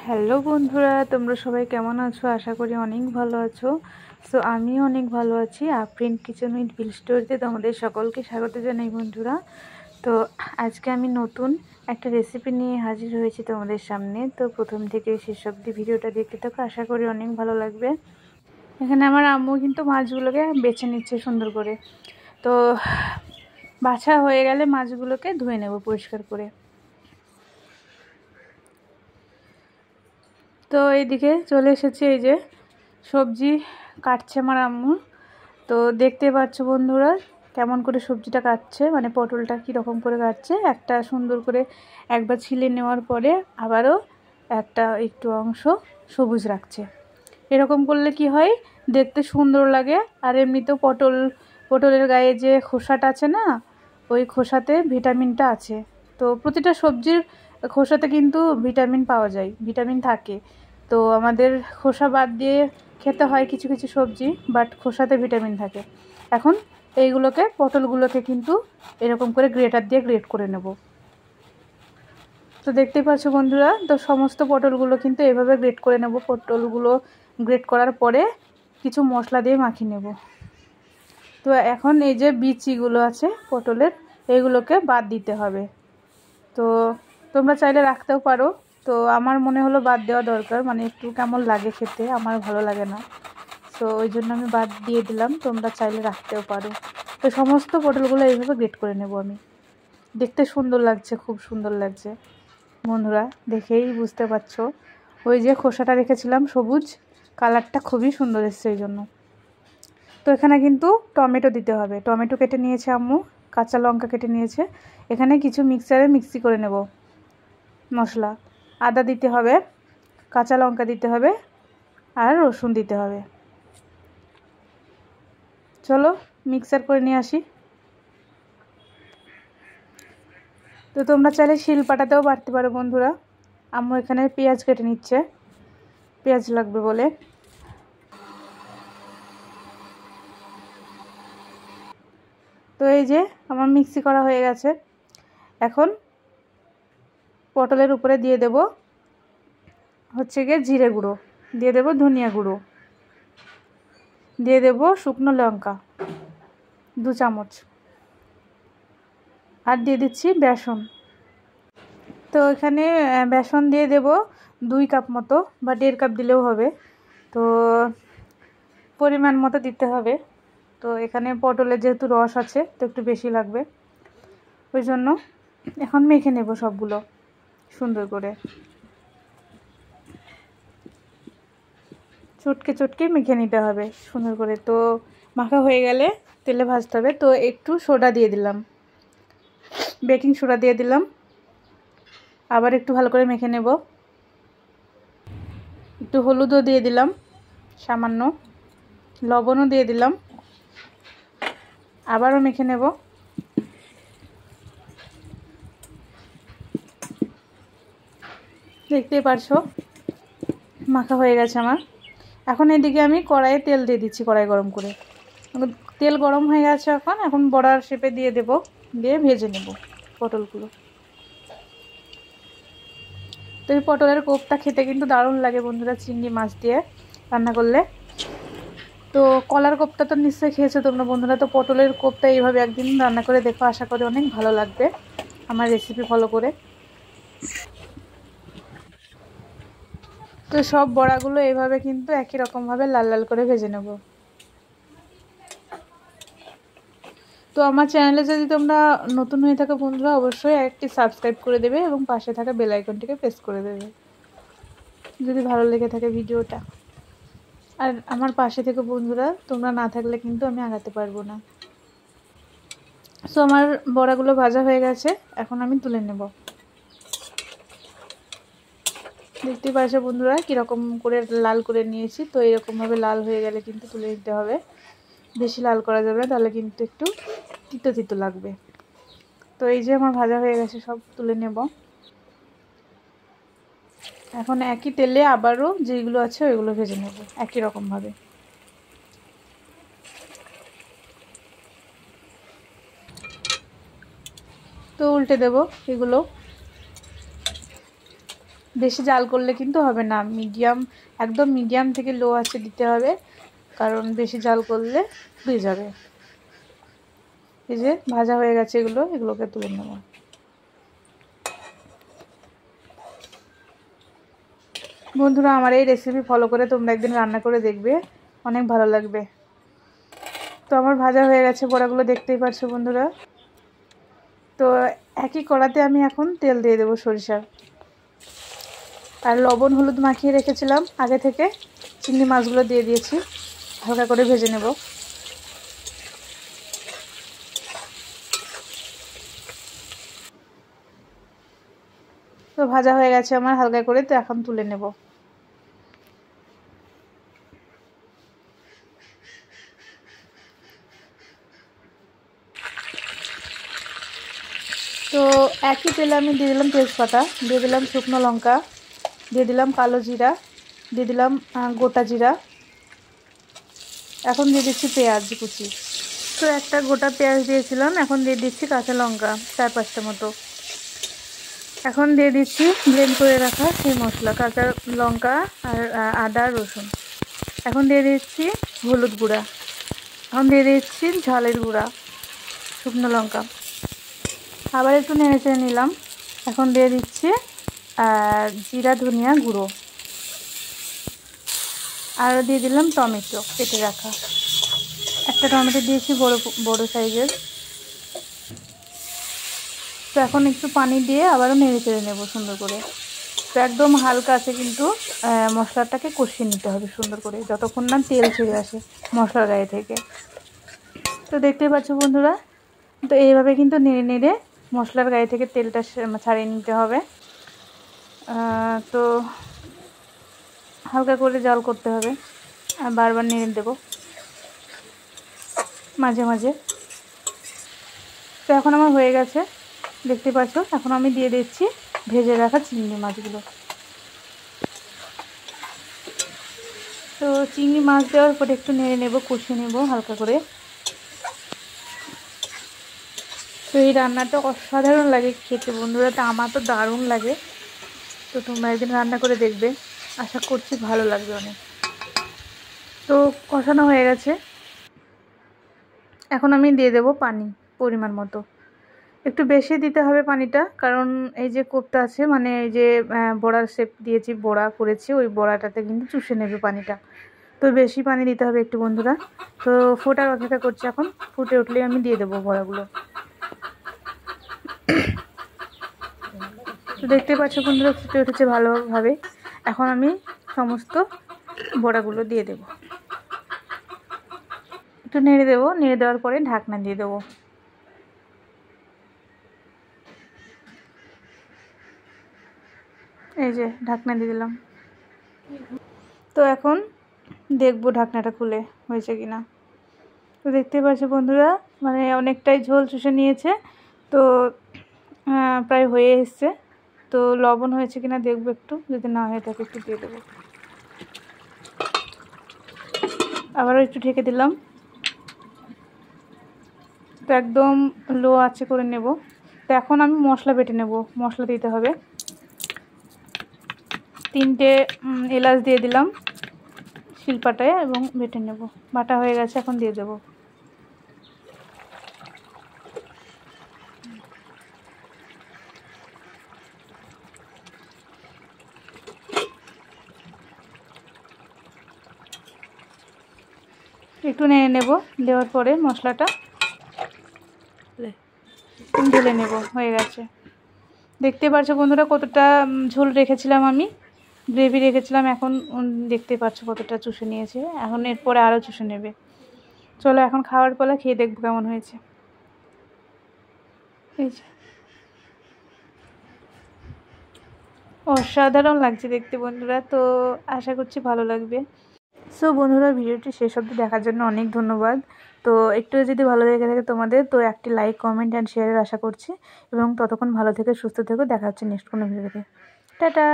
Hello বন্ধুরা, তোমরা সবাই কেমন আছো? আশা করি অনেক ভালো আছো। সো আমিও অনেক ভালো আছি। আফরিন কিচেন উইথ বিল স্টোরিতে তোমাদের সকলকে স্বাগত জানাই বন্ধুরা। তো আজকে আমি নতুন একটা রেসিপি নিয়ে হাজির হয়েছি তোমাদের সামনে। তো প্রথম থেকে শেষ অবধি ভিডিওটা দেখতে থাকো, আশা করি অনেক ভালো লাগবে। এখানে আমার আম্মু কিন্তু মাছগুলোকে বেছে নিচ্ছে সুন্দর করে। তো বাছা হয়ে গেলে মাছগুলোকে ধুয়ে নেব পরিষ্কার করে। তো এইদিকে চলে এসেছে, এই যে সবজি কাটছে আমার আম্মু। তো দেখতে পাচ্ছ বন্ধুরা কেমন করে সবজিটা কাটছে, মানে পটলটা কীরকম করে কাটছে। একটা সুন্দর করে একবার ছিলে নেওয়ার পরে আবারও একটা একটু অংশ সবুজ রাখছে। এরকম করলে কি হয়, দেখতে সুন্দর লাগে। আর এমনিতেও পটলের গায়ে যে খোসাটা আছে না, ওই খোসাতে ভিটামিনটা আছে। তো প্রতিটা সবজির খোসাতে কিন্তু ভিটামিন পাওয়া যায়, ভিটামিন থাকে। তো আমাদের খোসা বাদ দিয়ে খেতে হয় কিছু কিছু সবজি, বাট খোসাতে ভিটামিন থাকে। এখন এইগুলোকে পটলগুলোকে কিন্তু এরকম করে গ্রেটার দিয়ে গ্রেট করে নেব। তো দেখতেই পাচ্ছ বন্ধুরা, তো সমস্ত পটলগুলো কিন্তু এভাবে গ্রেট করে নেব। পটলগুলো গ্রেট করার পরে কিছু মশলা দিয়ে মাখিয়ে নেব। তো এখন এই যে বিচিগুলো আছে পটলের, এইগুলোকে বাদ দিতে হবে। তো তোমরা চাইলে রাখতেও পারো। তো আমার মনে হলো বাদ দেওয়া দরকার, মানে একটু কেমন লাগে খেতে, আমার ভালো লাগে না। তো ওই জন্য আমি বাদ দিয়ে দিলাম, তোমরা চাইলে রাখতেও পারো। তো সমস্ত পটলগুলো এইভাবে গ্রেট করে নেব আমি। দেখতে সুন্দর লাগছে, খুব সুন্দর লাগছে বন্ধুরা, দেখেই বুঝতে পারছো। ওই যে খোসাটা রেখেছিলাম সবুজ, কালারটা খুবই সুন্দর এসছে এই জন্য। তো এখানে কিন্তু টমেটো দিতে হবে। টমেটো কেটে নিয়েছে আম্মু, কাঁচা লঙ্কা কেটে নিয়েছে। এখানে কিছু মিক্সি করে নেব মশলা। আদা দিতে হবে, কাঁচা লঙ্কা দিতে হবে, আর রসুন দিতে হবে। চলো মিক্সার করে নিয়ে আসি। তো তোমরা চাইলে শিলপাটাতেও বাটতে পারো বন্ধুরা। আম্মু এখানে পেঁয়াজ কেটে নিচ্ছে, পেঁয়াজ লাগবে বলে। তো এই যে আমার মিক্সি করা হয়ে গেছে। এখন পটলের উপরে দিয়ে দেব হচ্ছে গিয়ে জিরে গুঁড়ো, দিয়ে দেব ধনিয়া গুঁড়ো, দিয়ে দেব শুকনো লঙ্কা 2 চামচ, আর দিয়ে দিচ্ছি বেসন। তো এখানে বেসন দিয়ে দেব 2 কাপ মতো, বা 1.5 কাপ দিলেও হবে। তো পরিমাণ মতো দিতে হবে। তো এখানে পটলের যেহেতু রস আছে, তো একটু বেশি লাগবে, ওই জন্য এখন মেখে নেব সবগুলো সুন্দর করে, চটকে চটকে মেখে নিতে হবে সুন্দর করে। তো মাখা হয়ে গেলে তেলে ভাজতে হবে। তো একটু সোডা দিয়ে দিলাম, বেকিং সোডা দিয়ে দিলাম, আবার একটু ভালো করে মেখে নেব। একটু হলুদও দিয়ে দিলাম, সামান্য লবণও দিয়ে দিলাম, আবারও মেখে নেব। দেখতেই পারছো মাখা হয়ে গেছে আমার। এখন এদিকে আমি কড়াইয়ে তেল দিয়ে দিচ্ছি, কড়াই গরম করে। তেল গরম হয়ে গেছে, এখন বড়ার শেপে দিয়ে দেব, দিয়ে ভেজে নেব পটলগুলো। তো এই পটলের কোপ্তা খেতে কিন্তু দারুণ লাগে বন্ধুরা, চিংড়ি মাছ দিয়ে রান্না করলে। তো কলার কোপ্তা তো নিশ্চয়ই খেয়েছো তোমরা বন্ধুরা। তো পটলের কোপ্তা এইভাবে একদিন রান্না করে দেখো, আশা করি অনেক ভালো লাগবে আমার রেসিপি ফলো করে। তো সব বড়াগুলো এইভাবে কিন্তু একই রকমভাবে লাল লাল করে ভেজে নেব। তো আমার চ্যানেলে যদি তোমরা নতুন হয়ে থাকো বন্ধুরা, অবশ্যই একটি সাবস্ক্রাইব করে দেবে এবং পাশে থাকা বেল আইকনটিকে প্রেস করে দেবে যদি ভালো লেগে থাকে ভিডিওটা। আর আমার পাশে থেকে বন্ধুরা, তোমরা না থাকলে কিন্তু আমি আগাতে পারবো না। সো আমার বড়াগুলো ভাজা হয়ে গেছে, এখন আমি তুলে নেব। দেখতেই পাচ্ছো বন্ধুরা কীরকম করে লাল করে নিয়েছি। তো এরকমভাবে লাল হয়ে গেলে কিন্তু তুলে নিতে হবে, বেশি লাল করা যাবে না, তাহলে কিন্তু একটু তিতো তিতো লাগবে। তো এই যে আমার ভাজা হয়ে গেছে, সব তুলে নেব। এখন একই তেলে আবারও যেগুলো আছে ওইগুলো ভেজে নেব একই রকমভাবে। তো উল্টে দেব এগুলো, বেশি জাল করলে কিন্তু হবে না, মিডিয়াম, একদম মিডিয়াম থেকে লো আঁচে দিতে হবে, কারণ বেশি জাল করলে পুড়ে যাবে। এই যে ভাজা হয়ে গেছে এগুলোকে তুলে নেব। বন্ধুরা, আমার এই রেসিপি ফলো করে তোমরা একদিন রান্না করে দেখবে, অনেক ভালো লাগবে। তো আমার ভাজা হয়ে গেছে বড়াগুলো, দেখতেই পাচ্ছ বন্ধুরা। তো একই কড়াতে আমি এখন তেল দিয়ে দেবো সরিষার, আর লবণ হলুদ মাখিয়ে রেখেছিলাম আগে থেকে, চিংড়ি মাছগুলো দিয়ে দিয়েছি, হালকা করে ভেজে নেব। তো ভাজা হয়ে গেছে আমার হালকা করে, তো এখন তুলে নেব। তো একই তেলে আমি দিয়ে দিলাম তেজপাতা, দিয়ে দিলাম শুকনো লঙ্কা, দিয়ে দিলাম কালো জিরা, দিয়ে দিলাম গোটা জিরা, এখন দিয়ে দিচ্ছি পেঁয়াজ কুচি। তো একটা গোটা পেঁয়াজ দিয়েছিলাম, এখন দিয়ে দিচ্ছি কাঁচা লঙ্কা 4-5টা মতো। এখন দিয়ে দিচ্ছি ব্লেন্ড করে রাখা সেই মশলা, কাঁচা লঙ্কা আর আদা রসুন। এখন দিয়ে দিচ্ছি হলুদ গুঁড়া, এখন দিয়ে দিচ্ছি ঝালের গুঁড়া, শুকনো লঙ্কা, আবার একটু নেড়ে চেড়ে নিলাম। এখন দিয়ে দিচ্ছি জিরা ধনিয়া গুঁড়ো, আর দিয়ে দিলাম টমেটো কেটে রাখা, একটা টমেটো দিয়েছি বড় সাইজের। তো এখন একটু পানি দিয়ে আবারও নেড়ে চেড়ে নেবো সুন্দর করে। তো একদম হালকা আছে কিন্তু মশলাটাকে কষিয়ে নিতে হবে সুন্দর করে, যতক্ষণ না তেল ছেড়ে আসে মশলার গায়ে থেকে। তো দেখতেই পাচ্ছ বন্ধুরা, তো এইভাবে কিন্তু নেড়ে নেড়ে মশলার গায়ে থেকে তেলটা ছাড়িয়ে নিতে হবে। তো হালকা করে জাল করতে হবে, আর বারবার নেড়ে দেবো মাঝে মাঝে। তো এখন আমার হয়ে গেছে, দেখতে পাচ্ছ। এখন আমি দিয়ে দিচ্ছি ভেজে রাখা চিংড়ি মাছগুলো। তো চিংড়ি মাছ দেওয়ার পরে একটু নেড়ে নেব, কষিয়ে নেব হালকা করে। তো এই রান্নাটা অসাধারণ লাগে খেতে বন্ধুরা, তো আমার তো দারুণ লাগে। তো তোমরা একদিন রান্না করে দেখবে, আশা করছি ভালো লাগবে অনেক। তো কষানো হয়ে গেছে, এখন আমি দিয়ে দেব পানি পরিমাণ মতো। একটু বেশি দিতে হবে পানিটা, কারণ এই যে কোপ্তা আছে, মানে এই যে বড়ার শেপ দিয়েছি, বড়া করেছি, ওই বড়াটাতে কিন্তু চুষে নেবে পানিটা। তো বেশি পানি দিতে হবে একটু বন্ধুরা। তো ফোটার অপেক্ষা করছি, এখন ফুটে উঠলেই আমি দিয়ে দেবো বড়াগুলো। তো দেখতে পাচ্ছ বন্ধুরা, ফুটে উঠেছে ভালোভাবে। এখন আমি সমস্ত বড়াগুলো দিয়ে দেব, একটু নেড়ে দেবো, নেড়ে দেওয়ার পরে ঢাকনা দিয়ে দেবো। এই যে ঢাকনা দিয়ে দিলাম। তো এখন দেখবো ঢাকনাটা খুলে হয়েছে কিনা। তো দেখতে পাচ্ছ বন্ধুরা, মানে অনেকটাই ঝোল চুষে নিয়েছে, তো প্রায় হয়ে এসছে। তো লবণ হয়েছে কিনা দেখবো একটু, যদি না হয়ে থাকে একটু দিয়ে দেবো। আবারও একটু ঢেকে দিলাম। তো একদম লো আঁচে করে নেব। তো এখন আমি মশলা বেটে নেব, মশলা দিতে হবে। 3টে এলাচ দিয়ে দিলাম শিলপাটায়, এবং বেটে নেব। বাটা হয়ে গেছে, এখন দিয়ে দেব। একটু নেড়ে নেব, দেওয়ার পরে মশলাটা ঢেলে নেব। হয়ে গেছে, দেখতে পাচ্ছ বন্ধুরা কতটা ঝোল রেখেছিলাম, আমি গ্রেভি রেখেছিলাম। এখন দেখতে পাচ্ছ কতটা চুষে নিয়েছে, এখন এরপরে আরও চুষে নেবে। চলো এখন খাওয়ার পালা, খেয়ে দেখবো কেমন হয়েছে। এই যে অসাধারণ লাগছে দেখতে বন্ধুরা, তো আশা করছি ভালো লাগবে। সো বন্ধুরা, ভিডিওটি শেষ অবধি দেখার জন্য অনেক ধন্যবাদ। তো একটু যদি ভালো লেগে থাকে তোমাদের, তো একটি লাইক কমেন্ট অ্যান্ড শেয়ারের আশা করছি। এবং ততক্ষণ ভালো থেকে সুস্থ থেকো, দেখা হচ্ছে নেক্সট কোনো ভিডিওতে। টাটা।